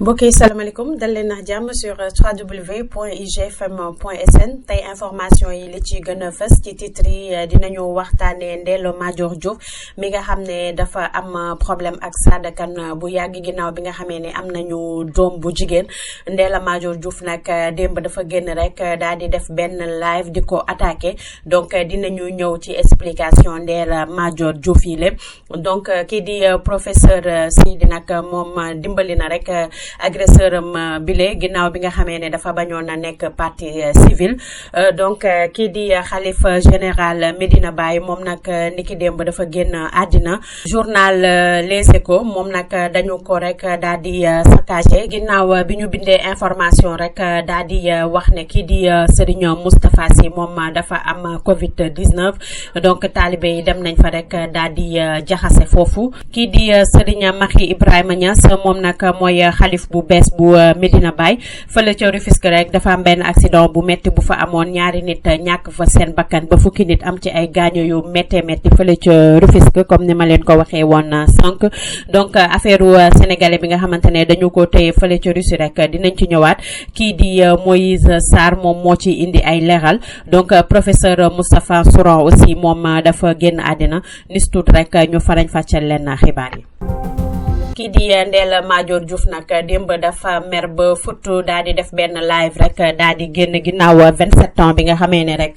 mbokk yi salaamaaleykum dal leen ak jàmm sur www.igfm.sn tey information yi li ci gën a fës ci titre yi dinañu waxtaanee Ndella Madior Diouf mi nga xam ne dafa am problème ak Sada Kane bu yàgg ginnaaw bi nga xamee ne am nañu doom bu jigéen Ndella Madior Diouf nag démb dafa génn rek daal di def benn live di ko attaqué donc dinañu ñëw ci explication Ndella Madior Diouf yi lépp donc kii di professeur Seydi nag moom dimbali na rek agresseur am bile ginnaaw bi nga xamee ne dafa bañoon na nekk partie civile donc kii di xalifa général Medina Baye moom nag niki démb dafa génn àddina journal Les Échos moom nag dañu ko rek daal di saccagé ginnaaw bi ñu bindee information rek daal di wax ne kii di Serigne Moustapha Sy moom dafa am Covid 19 donc taalibe yi dem nañ fa rek daal di jaxase foofu kii di Serigne Mahi Ibrahima Niass moom nag mooy xalif bu bees bu Medina Baye fële ca Rufisque rek dafa am benn accident bu metti bu fa amoon ñaari nit ñàkk fa seen bakkan ba fukki nit am ci ay gaaño yu méttee métti fële ca Rufisque comme ni ma leen ko waxee woon sànq donc affaire sénégalais bi nga xamante ne dañu ko téye fële ca Russie rek dinañ ci ñëwaat kii di Moïse Sarr moom moo ci indi ay leeral donc professeur Moustapha Souran aussi moom dafa génn àddina nis tuut rek ñu farañ fàccal leen xibaar yi. kii di Ndella Madior Diouf nag démb dafa mer ba futtu daal di def benn live rek daal di génn ginnaaw 27 ans bi nga xamee ne rek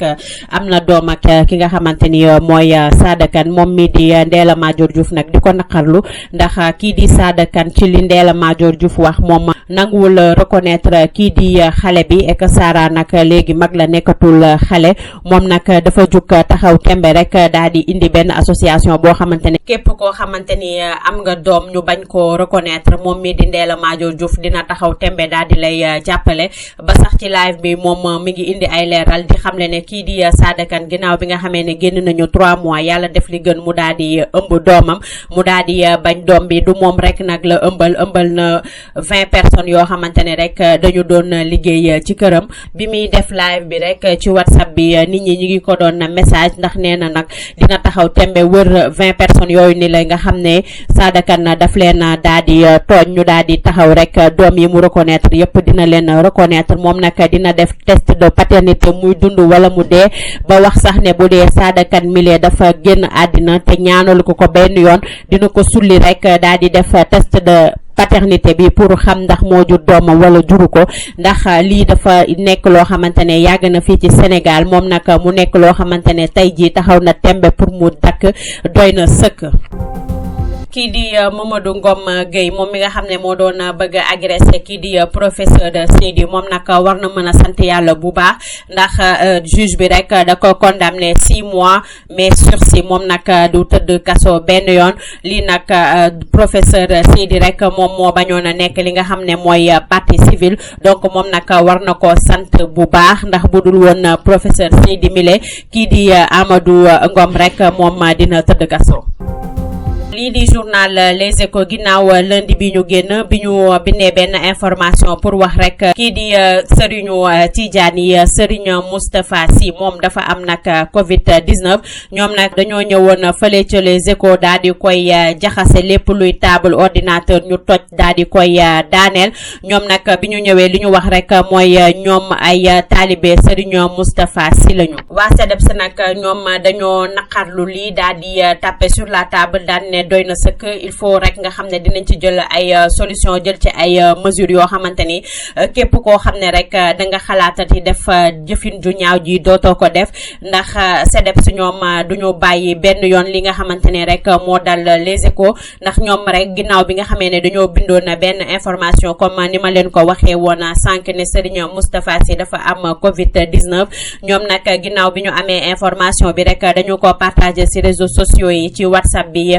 am na doom ak ki nga xamante ni mooy Sada Kane moom mi di Ndella Madior Diouf nag di ko naqarlu ndax kii di Sada Kane ci li Ndella Madior Diouf wax moom nanguwul reconnaître kii di xale bi et que Sara nag léegi mag la nekkatul xale moom nag dafa jug taxaw tembe rek daal di indi benn association boo xamante ne képp koo xamante ni am nga doom ñu bañ ko reconnaître moom mi di Ndella Madior Diouf dina taxaw tembe daal di lay jàppale ba sax ci live bi moom mi ngi indi ay leeral di xamle ne kii di Sada Kane ginnaaw bi nga xamee ne génn nañu 3 mois yàlla def li gën mu daal di ëmb doomam mu daal di bañ doom bi du moom rek nag la ëmbal na 20 personnes yoo xamante ne rek dañu doon liggéey ci këram bi muy def live bi rek ci WhatsApp bi nit ñi ngi ko doon message ndax nee na nag dina taxaw tembe wër 20 personnes yooyu ni la nga xam ne Sada Kane daf leen daal di tooñ ñu daal di taxaw rek doom yi mu reconnaître yëpp dina leen reconnaître moom nag dina def test de paternité muy dund wala mu dee ba wax sax ne bu dee Sada Kane mile dafa génn àddina te ñaanalu ko benn yoon dina ko sulli rek daal di def test de paternité bi pour xam ndax moo jur doomam wala juru ko ndax lii dafa nekk loo xamante ne yàgg na fii ci Sénégal moom nag mu nekk loo xamante ne tey jii taxaw na tembe pour mu dakk doy na sëkk. kii di Mamadou Ngom Gueye moom mi nga xam ne moo doon bëgg a agressé kii di professeur Seydi moom nag war na mën a sant yàlla bu baax ndax juge bi rek da ko condamné 6 mois mais sursis moom nag du tëdd kaso benn yoon lii nag professeur Seydi rek moom moo bañoon a nekk li nga xam ne mooy partie civile donc moom nag war na ko sant bu baax ndax bu dul woon professeur Seydi mile kii di Amadou Ngom rek moom dina tëdd kaso. lii di journal Les Échos ginnaaw lundi bi ñu génn bi ñu bindee benn information pour wax rek kii di Serigne Tidiane yi Serigne Moustapha Sy moom dafa am nag Covid 19 ñoom nag dañoo ñëwoon fële ca Les Échos daal di koy jaxase lépp luy table ordinateur ñu toj daal di koy daaneel ñoom nag bi ñu ñëwee li ñu wax rek mooy ñoom ay taalibe Serigne Moustapha Sy lañu waa CDEPS nag ñoom dañoo naqarlu lii daal di taper sur la table daan ne doy na sëkk il faut rek nga xam ne dinañ ci jël ay solution jël ci ay mesures yoo xamante ni képp koo xam ne rek da nga xalaatati def jëfin ju ñaaw ji dootoo ko def ndax CDEPS ñoom duñu bàyyi benn yoon li nga xamante ne rek moo dal Les Échos ndax ñoom rek ginnaaw bi nga xamee ne dañoo bindoon benn information comme ni ma leen ko waxee woon sànq ne Serigne Moustapha Sy dafa am Covid 19 ñoom nag ginnaaw bi ñu amee information bi rek dañu ko partager ci réseaux sociaux yi ci WhatsApp bi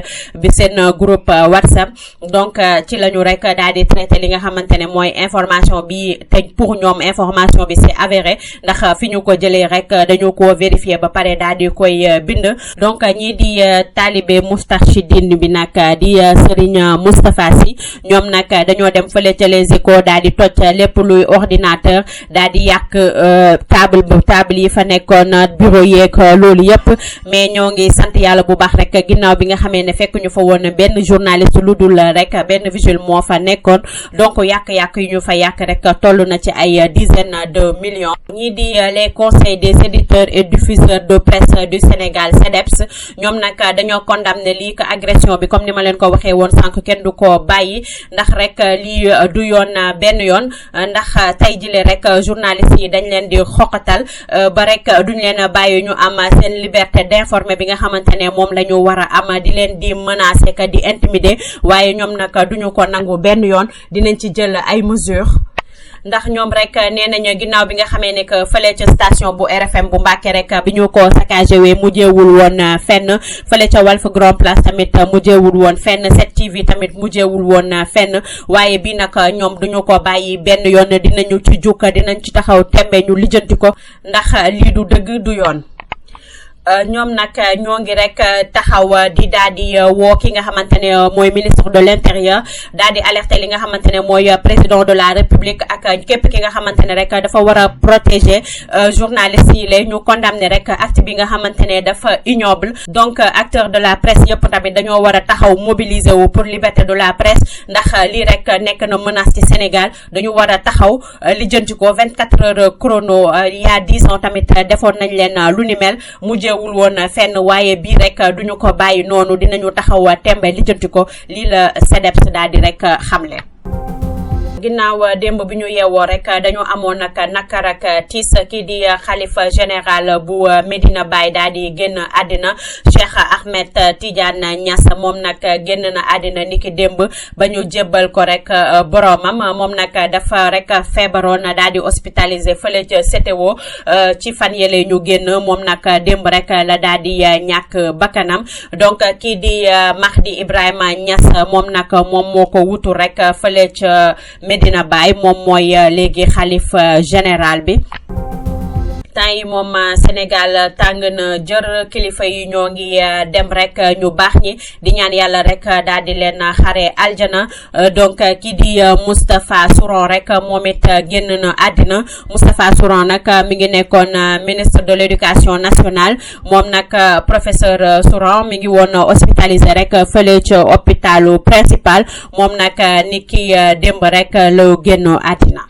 seen groupe WhatsApp donc ci lañu rek daal di traité li nga xamante ne mooy information bi te pour ñoom information bi c'est avéré ndax fi ñu ko jëlee rek dañu ko vérifier ba pare daal di koy bind donc ñii di talibé Moustarchidine bi nag di Serigne Moustapha Sy ñoom nag dañoo dem fële ca Les Échos daal di toj lépp luy ordinateur daal di yàq table yi fa nekkoon bureau yeeg loolu yëpp mais ñoo ngi sant yàlla bu baax rek ginnaaw bi nga xamee ne fekk ñu fa woon benn journaliste lu dul rek benn vigile moo fa nekkoon donc yàq-yàq yu ñu fa yàq rek toll na ci ay dizaines de millions. ñii di les conseils des éditeurs et diffuseurs de presse du Sénégal CEDEPS ñoom nag dañoo condamné lii que agression bi comme ni ma leen ko waxee woon sànq kenn du ko bàyyi ndax rek lii du yoon benn yoon ndax tey jile rek journalistes yi dañ leen di xoqatal ba rek duñ leen bàyyi ñu am seen liberté d'informer bi nga xamante ne moom la ñu war a am di leen di menacer que di intimider waaye ñoom nag duñu ko nangu benn yoon dinañ ci jël ay mesures. ndax ñoom rek nee nañu ginnaaw bi nga xamee ne que fële ca station bu RFM bu Mbàkke rek bi ñu ko saccagé wee mujjeewul woon fenn fële ca Walf Grand Place tamit mujjeewul woon fenn 7TV tamit mujjeewul woon fenn waaye bi nag ñoom duñu ko bàyyi benn yoon dinañu ci jukka dinañ ci taxaw tembe ñu lijjanti ko ndax lii du dëgg du yoon. ñoom nag ñoo ngi rek taxaw di daal di woo ki nga xamante ne mooy ministre de l'intérieur daal di alerter li nga xamante ne mooy président de la république ak képp ki nga xamante ne rek dafa war a protéger journalistes yi la ñu condamner rek acte bi nga xamante ne dafa ignoble donc acteurs de la presse yëpp tamit dañoo war a taxaw mobiliser wu pour liberté de la presse ndax lii rek nekk na menace ci Sénégal dañu war a taxaw lijjanti ko 24 heures chrono il y a 10 ans tamit defoon nañ leen lu ni mel wul woon fenn waaye bii rek duñu ko bàyyi noonu dinañu taxaw tembe lijjanti ko lii la CEDEPS daal di rek xamle. ginnaaw démb bi ñu yeewoo rek dañu amoon nag nakar ak tiis kii di xalifa général bu Medina Baye daal di génn àddina Cheikh Ahmed Tidiane Niass moom nag génn na àddina niki démb ba ñu jébbal ko rek boromam moom nag dafa rek feebaroon daal di hospitalisé fële ca CTO ci fan yële ñu génn moom nag démb rek la daal di ñàkk bakkanam donc kii di Mahdi Ibrahima Niass moom nag moom moo ko wutu rek fële ca Medina Baye moom mooy léegi xalif général bi. temps yi moom Sénégal tàng na jër kilifa yi ñoo ngi dem rek ñu baax ñi di ñaan yàlla rek daal di leen xare aljana donc kii di Moustapha Souran rek moom it génn na àddina Moustapha Souran nag mi ngi nekkoon ministre de l'éducation nationale moom nag professeur Souran mi ngi woon hospitalisé rek fële ca hôpitalu principal moom nag ni ki démb rek la génn àddina.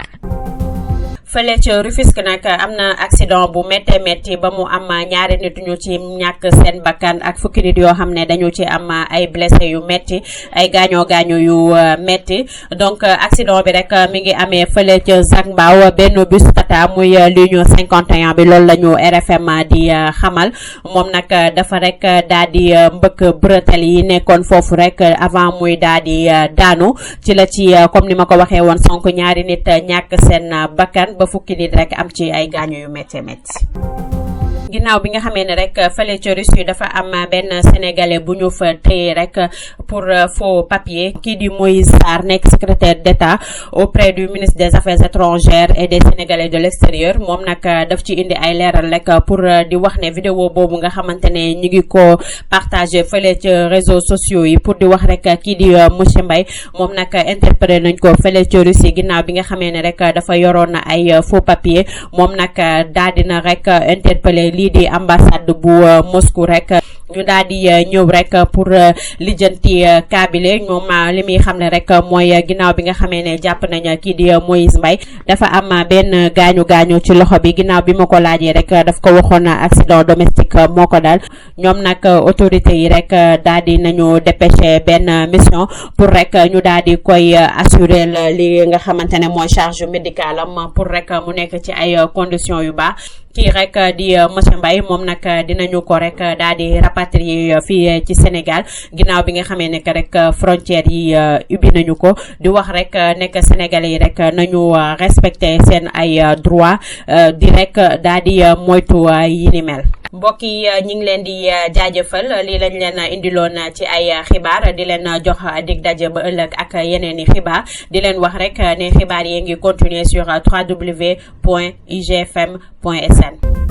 fële ca Rufisque nag am na accident bu méttee métti ba mu am ñaari nit ñu ci ñàkk seen bakkan ak fukki nit yoo xam ne dañu ci am ay blessé yu métti ay gaañoo yu métti donc accident bi rek mi ngi amee fële ca Zac Mbao benn bus Tata muy ligne 51 bi loolu la ñu RFM di xamal moom nag dafa rek daal di mbëkk bretelle yi nekkoon foofu rek avant muy daal di daanu ci la ci comme ni ma ko waxee woon sonk ñaari nit ñàkk seen bakkan ba fukki nit rek am ci ay gaañu yu métti métti. ginnaaw bi nga xamee ne rek fële ca Russie dafa am benn sénégalais bu ñu fa téye rek pour faux papier kii di Moïse Sarr nekk secrétaire d'État auprès du ministre des Affaires étrangères et des Sénégalais de l'extérieur moom nag daf ci indi ay leeral rek pour di wax ne vidéo boobu nga xamante ne ñu ngi ko partagé fële ca réseaux sociaux yi pour di wax rek kii di monsieur Mbaye moom nag interpellé nañ ko fële ca Russie ginnaaw bi nga xamee ne rek dafa yoroon ay faux papier moom nag daal dina rek interpellé lii di ambassade bu Moscou rek ñu daal di ñëw rek pour lijjanti kaabile ñoom li muy xam ne rek mooy ginnaaw bi nga xamee ne jàpp nañ kii di Moïse Mbaye dafa am benn gaañu ci loxo bi ginnaaw bi ma ko laajee rek daf ko waxoon accident domestique moo ko dal ñoom nag autorité yi rek daal di nañu dépêché benn mission pour rek ñu daal di koy assurer li nga xamante ne mooy charge médicale am pour rek mu nekk ci ay conditions yu baax kii rek di monsieur Mbaye moom nag dinañu ko rek daal di rapatrier fii ci Sénégal ginnaaw bi nga xamee ne rek frontières yi ubbi nañu ko di wax rek nekk sénégalais yi rek nañu respecter seen ay droit di rek daal di moytu yi ni mel. mbokk yi ñu ngi leen di jaajëfal lii lañ leen indiloon ci ay xibaar di leen jox dig daje ba ëllëg ak yeneen i xibaar di leen wax rek ne xibaar yi ngi continuer sur www.igfm.sn